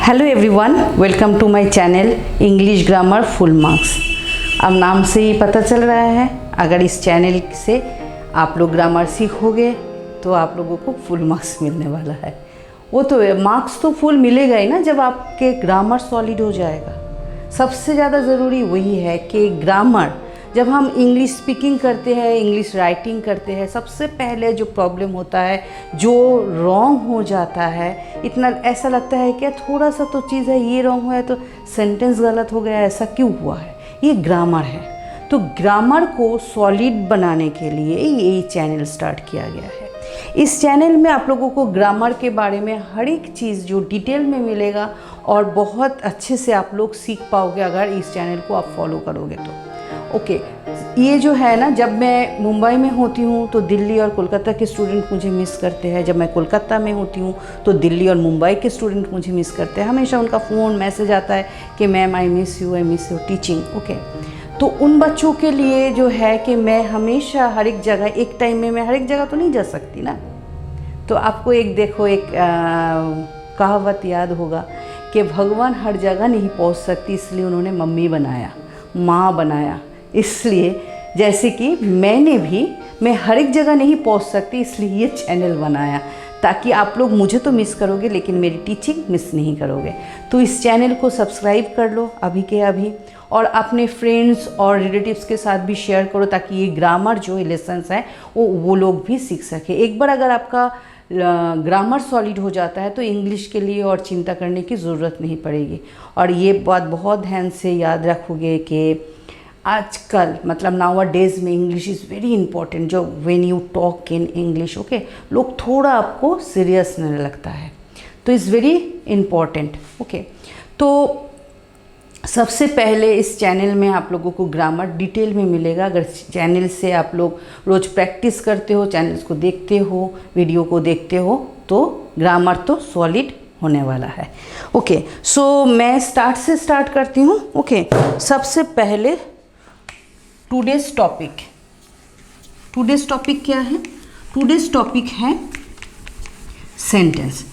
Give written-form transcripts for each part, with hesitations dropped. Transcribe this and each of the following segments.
Hello everyone, welcome to my channel English grammar full marks. अब नाम से ही पता चल रहा है, अगर इस चैनल से आप लोग ग्रामर सीखोगे तो आप लोगों को फुल मार्क्स मिलने वाला है। वो तो मार्क्स तो फुल मिलेगा ही ना जब आपके ग्रामर सॉलिड हो जाएगा। सबसे ज़्यादा ज़रूरी वही है कि ग्रामर, जब हम इंग्लिश स्पीकिंग करते हैं, इंग्लिश राइटिंग करते हैं, सबसे पहले जो प्रॉब्लम होता है, जो रॉन्ग हो जाता है, इतना ऐसा लगता है कि थोड़ा सा तो चीज़ है, ये रॉन्ग हुआ है तो सेंटेंस गलत हो गया, ऐसा क्यों हुआ है, ये ग्रामर है। तो ग्रामर को सॉलिड बनाने के लिए ये चैनल स्टार्ट किया गया है। इस चैनल में आप लोगों को ग्रामर के बारे में हर एक चीज़ जो डिटेल में मिलेगा और बहुत अच्छे से आप लोग सीख पाओगे अगर इस चैनल को आप फॉलो करोगे तो। ओके, ये जो है ना, जब मैं मुंबई में होती हूँ तो दिल्ली और कोलकाता के स्टूडेंट मुझे मिस करते हैं। जब मैं कोलकाता में होती हूँ तो दिल्ली और मुंबई के स्टूडेंट मुझे मिस करते हैं। हमेशा उनका फ़ोन मैसेज आता है कि ma'am I miss you teaching. Okay, तो उन बच्चों के लिए जो है कि मैं हमेशा हर एक जगह, एक टाइम में मैं हर एक जगह तो नहीं जा सकती ना। तो आपको एक कहावत याद होगा कि भगवान हर जगह नहीं पहुँच सकती, इसलिए उन्होंने मम्मी बनाया, माँ बनाया। इसलिए जैसे कि मैं हर एक जगह नहीं पहुंच सकती, इसलिए ये चैनल बनाया ताकि आप लोग मुझे तो मिस करोगे लेकिन मेरी टीचिंग मिस नहीं करोगे। तो इस चैनल को सब्सक्राइब कर लो अभी के अभी, और अपने फ्रेंड्स और रिलेटिव्स के साथ भी शेयर करो ताकि ये ग्रामर जो लेसन्स हैं वो लोग भी सीख सके। एक बार अगर आपका ग्रामर सॉलिड हो जाता है तो इंग्लिश के लिए और चिंता करने की ज़रूरत नहीं पड़ेगी। और ये बात बहुत ध्यान से याद रखोगे कि आजकल मतलब नाउ अ डेज़ में इंग्लिश इज़ वेरी इंपॉर्टेंट। जो when you talk in English, okay, लोग थोड़ा आपको सीरियस नहीं लगता है, तो इज़ वेरी इम्पॉर्टेंट। ओके, तो सबसे पहले इस चैनल में आप लोगों को ग्रामर डिटेल में मिलेगा। अगर चैनल से आप लोग रोज़ प्रैक्टिस करते हो, चैनल्स को देखते हो, वीडियो को देखते हो, तो ग्रामर तो सॉलिड होने वाला है। ओके, सो मैं स्टार्ट करती हूँ। ओके, सबसे पहले टुडेज टॉपिक क्या है? टुडेज टॉपिक है सेंटेंस।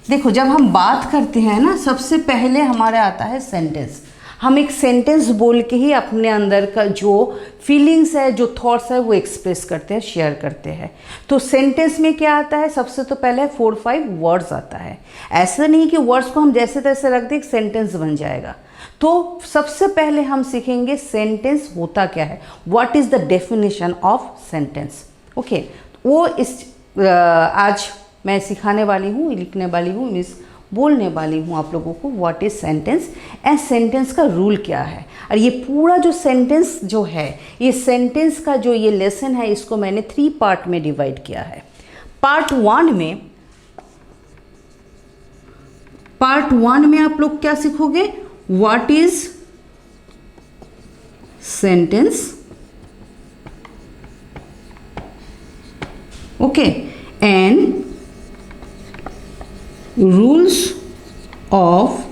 देखो, जब हम बात करते हैं ना, सबसे पहले हमारे आता है सेंटेंस। हम एक सेंटेंस बोल के ही अपने अंदर का जो फीलिंग्स है, जो थॉट्स है, वो एक्सप्रेस करते हैं, शेयर करते हैं। तो सेंटेंस में क्या आता है? सबसे तो पहले 4-5 वर्ड्स आता है। ऐसा नहीं कि वर्ड्स को हम जैसे तैसे रख दें, एक सेंटेंस बन जाएगा। तो सबसे पहले हम सीखेंगे सेंटेंस होता क्या है, what is the definition of sentence. Okay, वो आज मैं सिखाने वाली हूँ, लिखने वाली हूँ, बोलने वाली हूँ आप लोगों को what is sentence and sentence का रूल क्या है। और ये पूरा जो सेंटेंस जो है, ये सेंटेंस का जो ये लेसन है, इसको मैंने 3 पार्ट में डिवाइड किया है। पार्ट वन में आप लोग क्या सीखोगे? What is sentence, okay, and rules of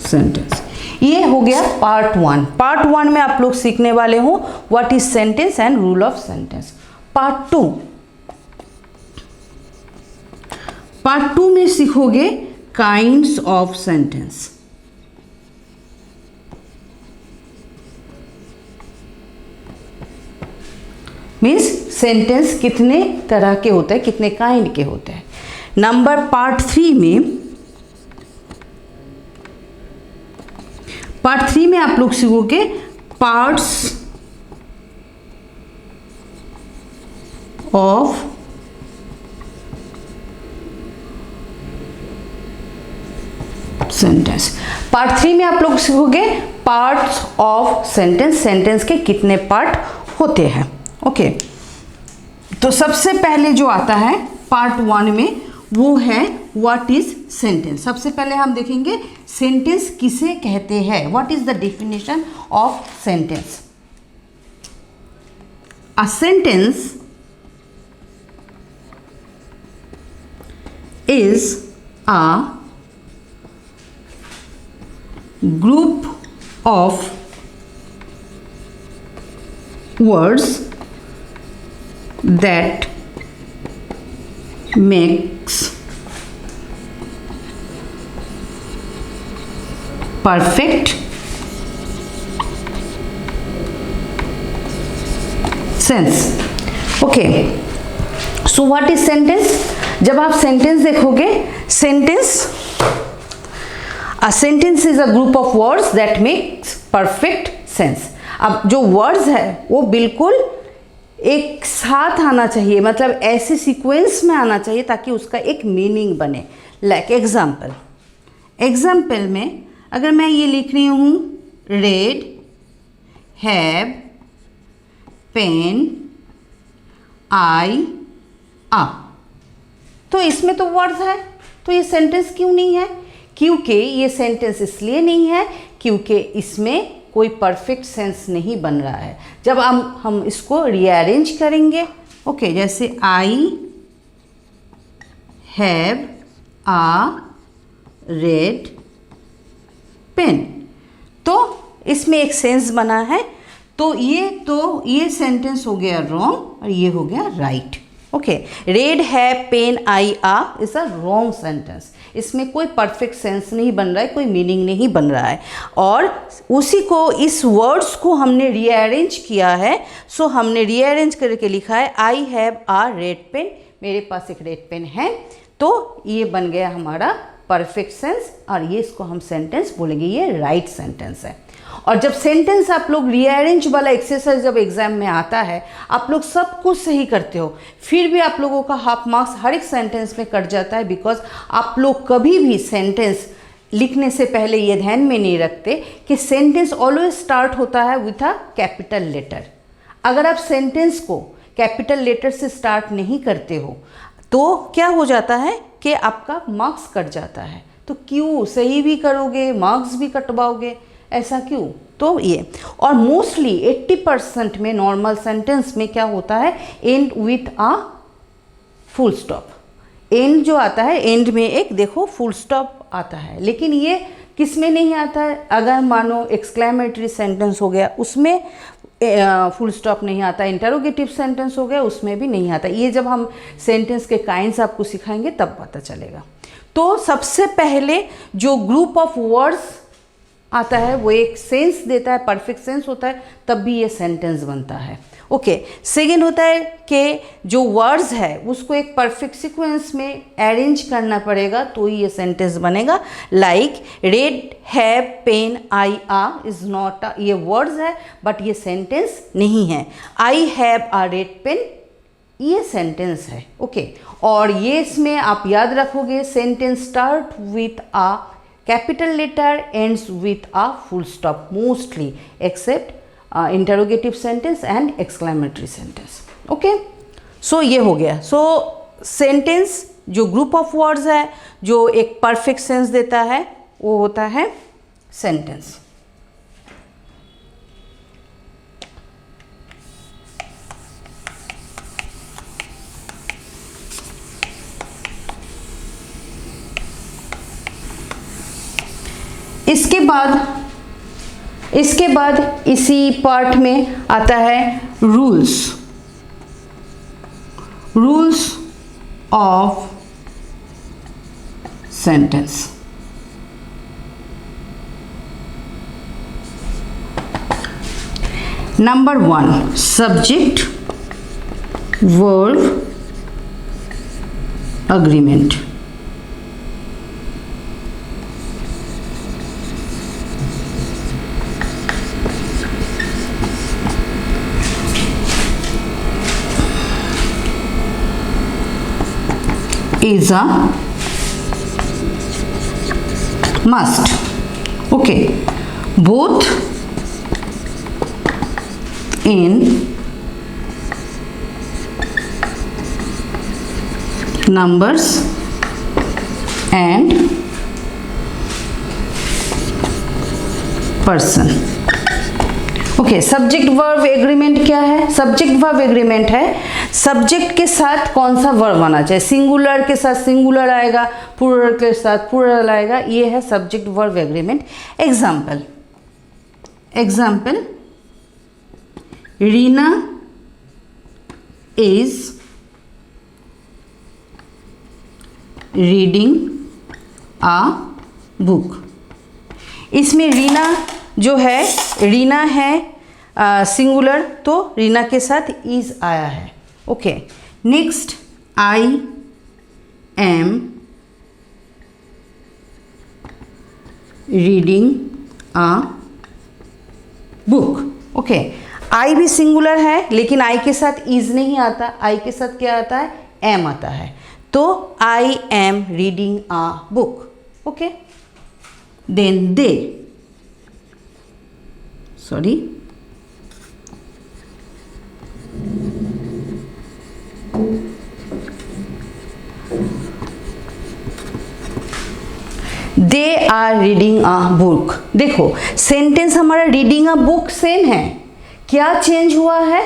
sentence. ये हो गया पार्ट 1। पार्ट 1 में आप लोग सीखने वाले हो what is sentence and rule of sentence. Part 2 में सीखोगे kinds of sentence. Means sentence कितने तरह के होते हैं, कितने काइंड के होते हैं। पार्ट 3 में आप लोग सीखोगे पार्ट्स ऑफ सेंटेंस। पार्ट 3 में आप लोग सीखोगे पार्ट्स ऑफ सेंटेंस, सेंटेंस के कितने पार्ट होते हैं। ओके, तो सबसे पहले जो आता है पार्ट 1 में, वो है व्हाट इज सेंटेंस। सबसे पहले हम देखेंगे सेंटेंस किसे कहते हैं, what is the definition of sentence. A sentence is a group of words that makes perfect sense. Okay, so what is sentence? जब आप सेंटेंस देखोगे, a sentence is a group of words that makes perfect sense. अब जो words है वो बिल्कुल एक साथ आना चाहिए, मतलब ऐसे सीक्वेंस में आना चाहिए ताकि उसका एक मीनिंग बने. लाइक एग्जाम्पल में अगर मैं ये लिख रही हूँ रेड हैव पेन आई आ, तो इसमें तो वर्ड्स है, तो ये सेंटेंस क्यों नहीं है? क्योंकि ये सेंटेंस इसलिए नहीं है क्योंकि इसमें कोई परफेक्ट सेंस नहीं बन रहा है. जब हम इसको रीअरेंज करेंगे, ओके, जैसे I have a red pen, तो इसमें एक सेंस बना है. तो ये सेंटेंस हो गया रॉन्ग और ये हो गया right. Okay, red have pen I a is a wrong sentence. इसमें कोई परफेक्ट सेंस नहीं बन रहा है, कोई मीनिंग नहीं बन रहा है. और उसी को, इस वर्ड्स को हमने रीअरेंज किया है. सो हमने रीअरेंज करके लिखा है I have a red pen, मेरे पास एक रेड पेन है. तो ये बन गया हमारा परफेक्ट सेंस और ये इसको हम सेंटेंस बोलेंगे, ये राइट सेंटेंस है. और जब सेंटेंस आप लोग रीअरेंज वाला एक्सरसाइज जब एग्जाम में आता है, आप लोग सब कुछ सही करते हो, फिर भी आप लोगों का हाफ मार्क्स हर एक सेंटेंस में कट जाता है. बिकॉज आप लोग कभी भी सेंटेंस लिखने से पहले ये ध्यान में नहीं रखते कि सेंटेंस ऑलवेज स्टार्ट होता है विथ अ कैपिटल लेटर. अगर आप सेंटेंस को कैपिटल लेटर से स्टार्ट नहीं करते हो तो क्या हो जाता है कि आपका मार्क्स कट जाता है. तो क्यों, सही भी करोगे मार्क्स भी कटवाओगे, ऐसा क्यों? तो ये, और मोस्टली 80% में नॉर्मल सेंटेंस में क्या होता है, end with a full stop. And जो आता है, एंड में एक देखो फुल स्टॉप आता है, लेकिन ये किस में नहीं आता है? अगर मानो एक्सक्लेमेटरी सेंटेंस हो गया उसमें फुल स्टॉप नहीं आता, इंटरोगेटिव सेंटेंस हो गया उसमें भी नहीं आता. ये जब हम सेंटेंस के काइंड्स आपको सिखाएंगे तब पता चलेगा. तो सबसे पहले जो ग्रुप ऑफ वर्ड्स आता है वो एक सेंस देता है, परफेक्ट सेंस होता है, तब भी ये सेंटेंस बनता है. ओके, सेकेंड होता है कि जो वर्ड्स है उसको एक परफेक्ट सीक्वेंस में अरेंज करना पड़ेगा तो ही ये सेंटेंस बनेगा. Like red have pen I a is not a, ये वर्ड्स है बट ये सेंटेंस नहीं है. I have a red pen ये सेंटेंस है. ओके, और ये इसमें आप याद रखोगे sentence start with a capital letter, ends with a full stop mostly, except interrogative sentence and exclamatory sentence. Okay, so ये हो गया. So sentence जो group of words है जो एक perfect sense देता है वो होता है sentence. इसके बाद इसी पार्ट में आता है rules of sentence. Number 1, subject verb agreement. is a must. Okay, both in numbers and person. Okay, subject verb agreement क्या है? सब्जेक्ट वर्ब एग्रीमेंट है सब्जेक्ट के साथ कौन सा वर्ब आना चाहिए. सिंगुलर के साथ सिंगुलर आएगा, प्लूरल के साथ प्लूरल आएगा. ये है subject verb agreement. Example Reena is reading a book. इसमें रीना जो है, रीना है सिंगुलर, तो रीना के साथ इज आया है। Okay, next I am reading a book. Okay, I भी सिंगुलर है लेकिन आई के साथ इज नहीं आता, आई के साथ क्या आता है, एम आता है। तो I am reading a book. Okay, then they, sorry, they are reading a book. देखो सेंटेंस हमारा रीडिंग अ बुक सेम है, क्या चेंज हुआ है,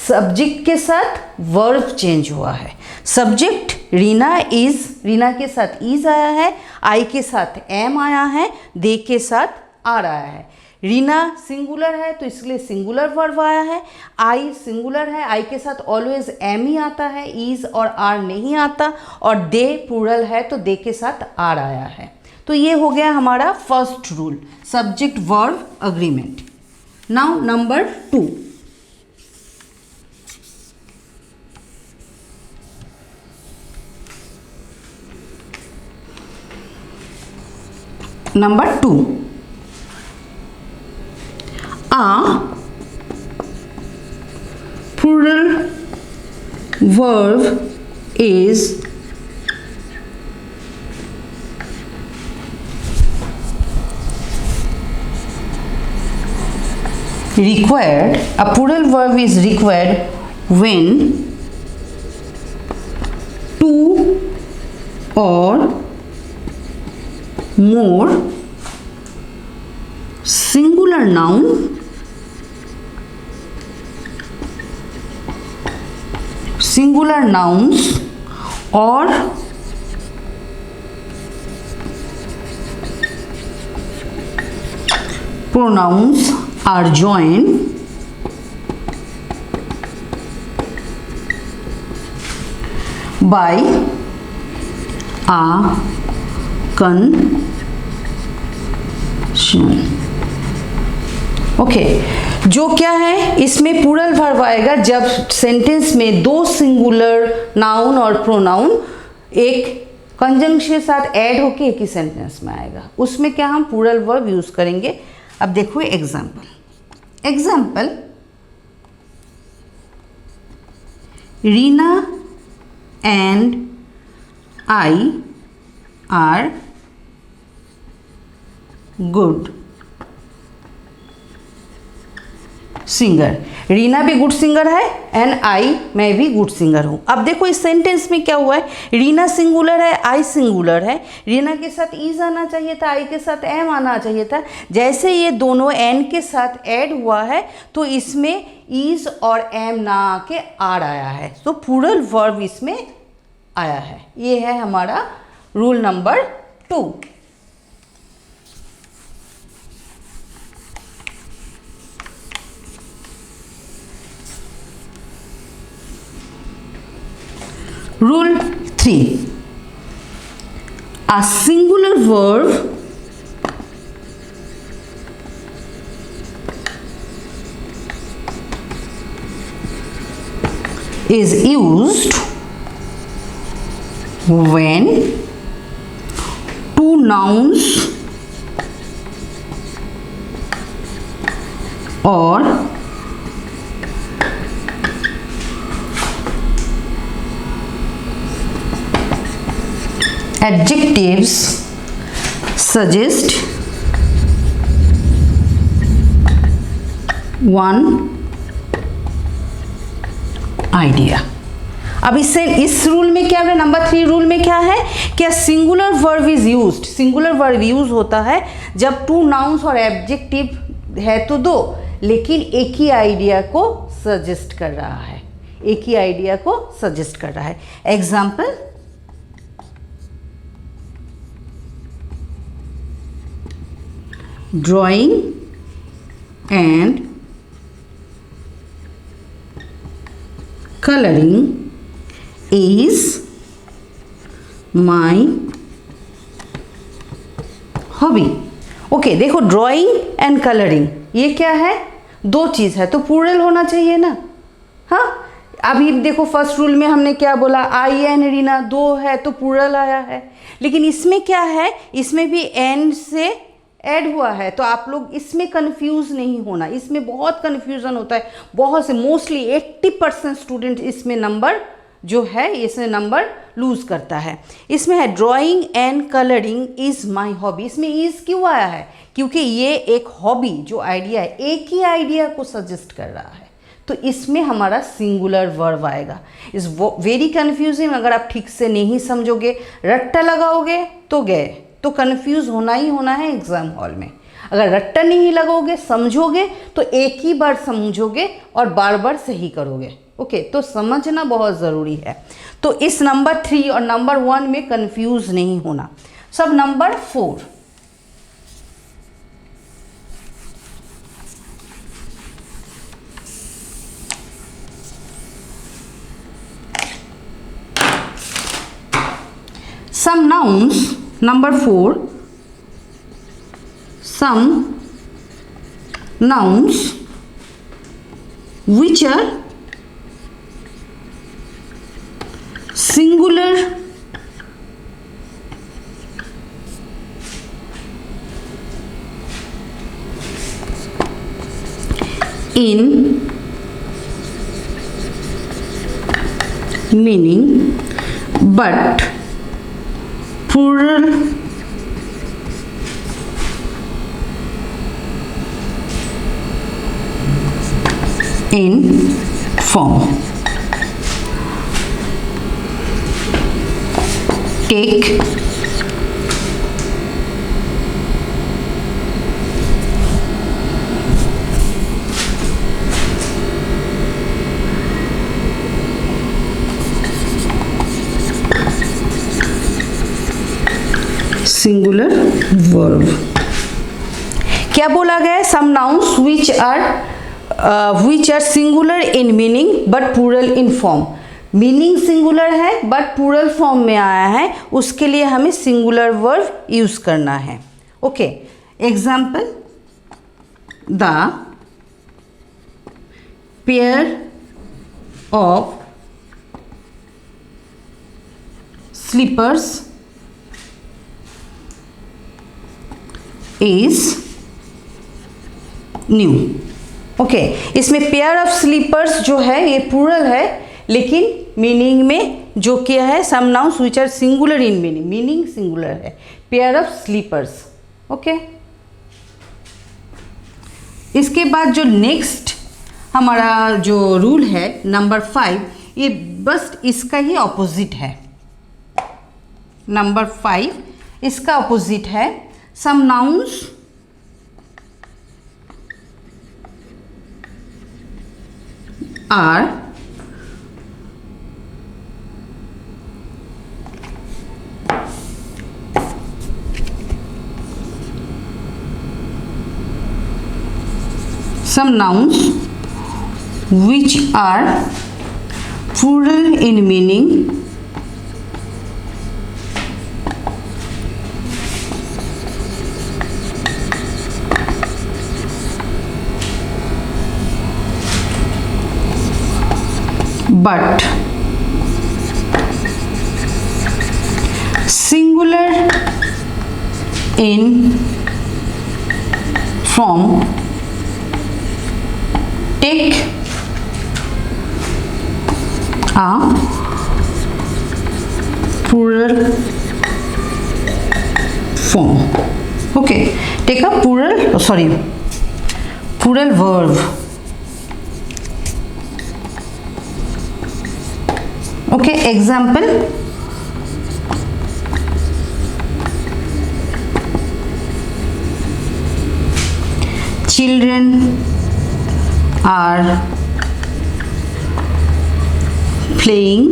सब्जेक्ट के साथ वर्ब चेंज हुआ है। सब्जेक्ट रीना इज, रीना के साथ इज आया है, आई के साथ एम आया है, दे के साथ आर आया है। रीना सिंगुलर है तो इसलिए सिंगुलर वर्ब आया है, आई सिंगुलर है, आई के साथ ऑलवेज एम ही आता है, इज और आर नहीं आता, और दे प्लूरल है तो दे के साथ आर आया है। तो ये हो गया हमारा first rule, subject verb agreement. Now number 2, number 2, a plural verb is required, a plural verb is required when two or more singular nouns or pronouns are joined by a conjunction। Okay, जो क्या है, इसमें plural verb आएगा जब sentence में दो singular noun और pronoun एक कंजंक्शन के साथ ऐड होके एक ही सेंटेंस में आएगा, उसमें क्या हम प्लूरल वर्ब यूज करेंगे। अब देखो example, Reena and I R good singer. Reena भी गुड सिंगर है एंड आई, मैं भी गुड सिंगर हूँ। अब देखो इस सेंटेंस में क्या हुआ है, रीना सिंगुलर है, आई सिंगुलर है, रीना के साथ इज आना चाहिए था, आई के साथ एम आना चाहिए था। जैसे ये दोनों एन के साथ ऐड हुआ है तो इसमें इज और एम ना आके आर आया है, तो प्लूरल वर्ब इसमें आया है। ये है हमारा rule number 2। Rule 3, a singular verb is used when two nouns or adjectives suggest one idea। अब इससे इस रूल में क्या है, नंबर 3 रूल में क्या है, क्या singular verb is used. Singular verb use होता है जब टू नाउन्स और एडजेक्टिव है तो दो, लेकिन एक ही आइडिया को सजेस्ट कर रहा है, एक ही आइडिया को सजेस्ट कर रहा है। Example, drawing and coloring is my hobby। Okay देखो, ड्राइंग एंड कलरिंग ये क्या है, दो चीज़ है तो प्लूरल होना चाहिए ना। हाँ, अभी देखो फर्स्ट रूल में हमने क्या बोला, आई एंड रीना, दो है तो प्लूरल आया है। लेकिन इसमें क्या है, इसमें भी एंड से ऐड हुआ है, तो आप लोग इसमें कंफ्यूज नहीं होना, इसमें बहुत कंफ्यूजन होता है। बहुत से मोस्टली 80% स्टूडेंट इसमें नंबर जो है, इसमें नंबर लूज करता है। इसमें है drawing and colouring is my hobby. इसमें इज़ क्यों आया है, क्योंकि ये एक हॉबी जो आइडिया है, एक ही आइडिया को सजेस्ट कर रहा है, तो इसमें हमारा सिंगुलर वर्ब आएगा। इस वेरी कन्फ्यूजिंग, अगर आप ठीक से नहीं समझोगे, रट्टा लगाओगे तो गए, तो कन्फ्यूज़ होना ही होना है एग्ज़ाम हॉल में। अगर रट्टा नहीं लगाओगे, समझोगे, तो एक ही बार समझोगे और बार बार सही करोगे। ओके, तो समझना बहुत ज़रूरी है। तो इस नंबर 3 और नंबर 1 में कन्फ्यूज़ नहीं होना। सब number 4, some nouns, number 4, some nouns which are singular in meaning but plural in form. Take, singular verb. क्या बोला गया है, some nouns which are singular in meaning but plural in form. Meaning singular है but plural form में आया है, उसके लिए हमें सिंगुलर वर्ब यूज करना है। Okay, example, the pair of slippers is new. Okay, इसमें पेयर ऑफ स्लीपर्स जो है ये प्लूरल है, लेकिन मीनिंग में जो क्या है, some nouns which are singular in meaning, meaning singular है, पेयर ऑफ स्लीपर्स। ओके, इसके बाद जो नेक्स्ट हमारा जो रूल है नंबर 5, ये बस इसका ही ऑपोजिट है। नंबर 5 इसका ऑपोजिट है, some nouns are some nouns which are plural in meaning but singular in form, take a plural form. Okay, take a plural verb. Okay, example, children are playing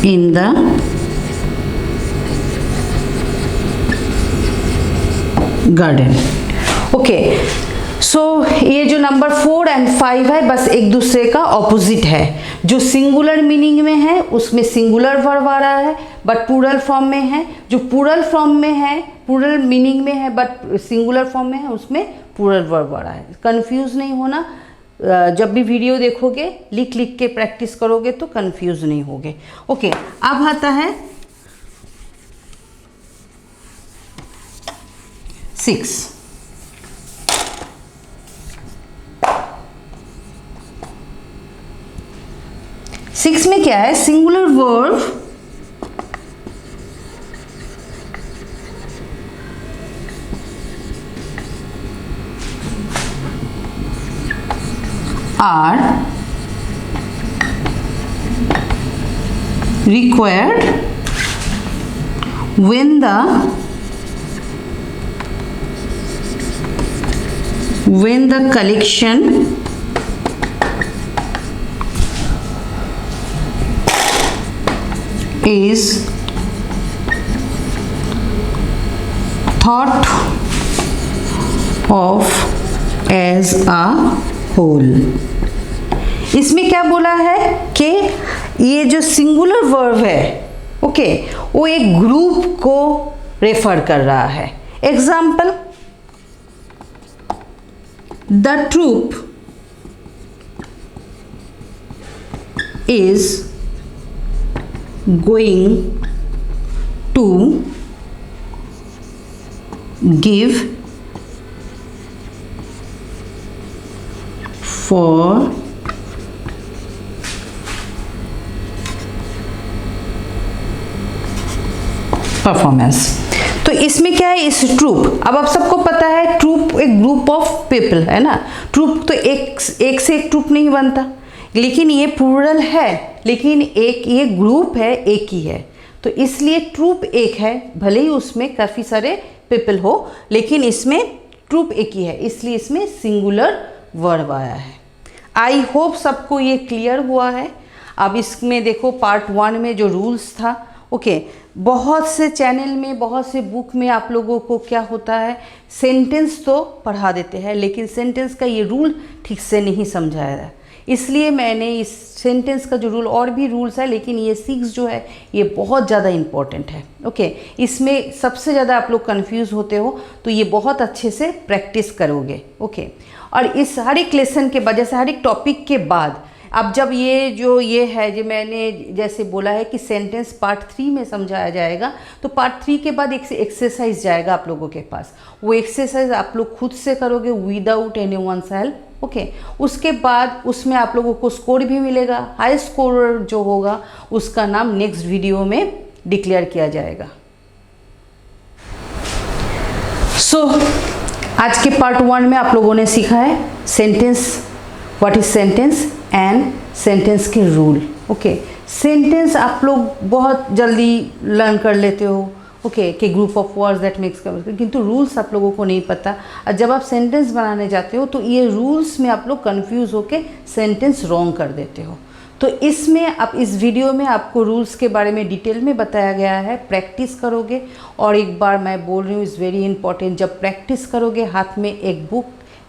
in the garden. Okay, so ये जो number 4 and 5 है बस एक दूसरे का opposite है। जो singular meaning में है उसमें सिंगुलर वर्ब आ रहा है बट प्लूरल फॉर्म में है, जो प्लूरल फॉर्म में है, प्लूरल मीनिंग में है बट सिंगुलर फॉर्म में है, उसमें प्लूरल वर्ब आ रहा है। कंफ्यूज नहीं होना, जब भी वीडियो देखोगे लिख लिख के प्रैक्टिस करोगे तो कंफ्यूज नहीं होगे। ओके, अब आता है 6। 6 में क्या है? Singular verb are required when the collection is thought of as a whole। इसमें क्या बोला है कि ये जो सिंगुलर वर्ब है ओके, वो एक ग्रुप को रेफर कर रहा है। Example, the troupe is going to give for performance. तो इसमें क्या है? इस ट्रूप, अब आप सबको पता है ट्रूप एक ग्रुप ऑफ पीपल है ना। ट्रूप तो एक से एक ट्रूप नहीं बनता, लेकिन ये प्लूरल है, लेकिन एक ये ग्रुप है, एक ही है, तो इसलिए ट्रूप एक है, भले ही उसमें काफ़ी सारे पीपल हो, लेकिन इसमें ट्रूप एक ही है, इसलिए इसमें सिंगुलर वर्ब आया है। आई होप सबको ये क्लियर हुआ है। अब इसमें देखो पार्ट 1 में जो रूल्स था ओके, बहुत से चैनल में, बहुत से बुक में आप लोगों को क्या होता है, सेंटेंस तो पढ़ा देते हैं लेकिन सेंटेंस का ये रूल ठीक से नहीं समझाया है, इसलिए मैंने इस सेंटेंस का जो रूल, और भी रूल्स है लेकिन ये 6 जो है ये बहुत ज़्यादा इम्पॉर्टेंट है। ओके, इसमें सबसे ज़्यादा आप लोग कंफ्यूज होते हो तो ये बहुत अच्छे से प्रैक्टिस करोगे। ओके, और इस हर एक लेसन के बाद, जैसे हर एक टॉपिक के बाद, अब जब ये है जो मैंने जैसे बोला है कि सेंटेंस पार्ट 3 में समझाया जाएगा, तो पार्ट 3 के बाद एक एक्सरसाइज जाएगा आप लोगों के पास, वो एक्सरसाइज आप लोग खुद से करोगे विदाउट एनीवन्स हेल्प। ओके, उसके बाद उसमें आप लोगों को स्कोर भी मिलेगा। हाई स्कोरर जो होगा उसका नाम नेक्स्ट वीडियो में डिक्लेयर किया जाएगा। आज के पार्ट 1 में आप लोगों ने सीखा है sentence, what is sentence and sentence के रूल। ओके, सेंटेंस आप लोग बहुत जल्दी लर्न कर लेते हो ओके, कि group of words that makes, किंतु रूल्स आप लोगों को नहीं पता, और जब आप सेंटेंस बनाने जाते हो तो ये रूल्स में आप लोग कंफ्यूज होके सेंटेंस रॉन्ग कर देते हो। तो इसमें आप इस वीडियो में आपको रूल्स के बारे में डिटेल में बताया गया है, प्रैक्टिस करोगे। और एक बार मैं बोल रही हूँ, इज़ वेरी इंपॉर्टेंट, जब प्रैक्टिस करोगे हाथ में एक बुक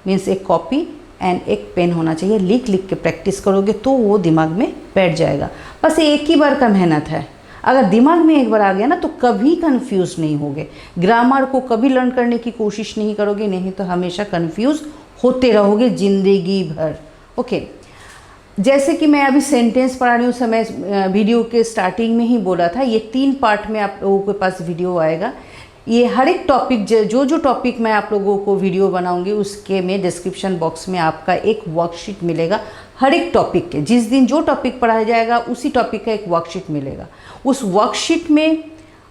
मीन्स एक कॉपी एंड एक पेन होना चाहिए, लिख लिख के प्रैक्टिस करोगे तो वो दिमाग में बैठ जाएगा। बस एक ही बार का मेहनत है, अगर दिमाग में एक बार आ गया ना तो कभी कंफ्यूज नहीं होगे। ग्रामर को कभी लर्न करने की कोशिश नहीं करोगे, नहीं तो हमेशा कंफ्यूज होते रहोगे ज़िंदगी भर। ओके, जैसे कि मैं अभी सेंटेंस पढ़ा रही हूँ, समय वीडियो के स्टार्टिंग में ही बोला था, ये 3 पार्ट में आप लोगों के पास वीडियो आएगा। ये हर एक टॉपिक जो टॉपिक मैं आप लोगों को वीडियो बनाऊंगी उसके में डिस्क्रिप्शन बॉक्स में आपका एक वर्कशीट मिलेगा। हर एक टॉपिक के, जिस दिन जो टॉपिक पढ़ाया जाएगा उसी टॉपिक का एक वर्कशीट मिलेगा। उस वर्कशीट में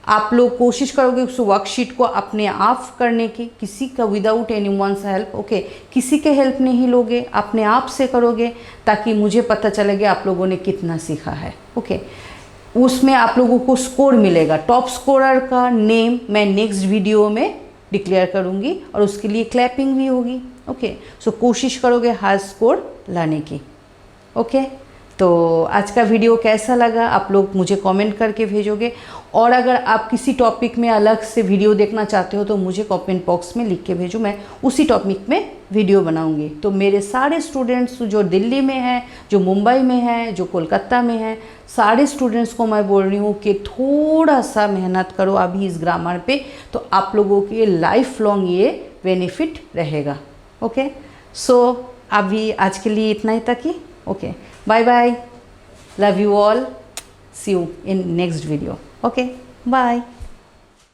आप लोग कोशिश करोगे उस वर्कशीट को अपने आप करने की, किसी का विदाउट एनीवन्स हेल्प। ओके, किसी के हेल्प नहीं लोगे, अपने आप से करोगे, ताकि मुझे पता चलेगा आप लोगों ने कितना सीखा है। ओके, उसमें आप लोगों को स्कोर मिलेगा। टॉप स्कोरर का नेम मैं नेक्स्ट वीडियो में डिक्लेयर करूंगी और उसके लिए क्लैपिंग भी होगी। ओके, सो कोशिश करोगे हाई स्कोर लाने की। ओके, तो आज का वीडियो कैसा लगा आप लोग मुझे कमेंट करके भेजोगे, और अगर आप किसी टॉपिक में अलग से वीडियो देखना चाहते हो तो मुझे कमेंट बॉक्स में लिख के भेजो, मैं उसी टॉपिक में वीडियो बनाऊंगी। तो मेरे सारे स्टूडेंट्स जो दिल्ली में हैं, जो मुंबई में हैं, जो कोलकाता में हैं, सारे स्टूडेंट्स को मैं बोल रही हूँ कि थोड़ा सा मेहनत करो अभी इस ग्रामर पे, तो आप लोगों के लाइफ लॉन्ग ये बेनिफिट रहेगा। ओके, सो अभी आज के लिए इतना ही तक ही। Okay, bye bye, love you all, see you in next video. Okay, bye.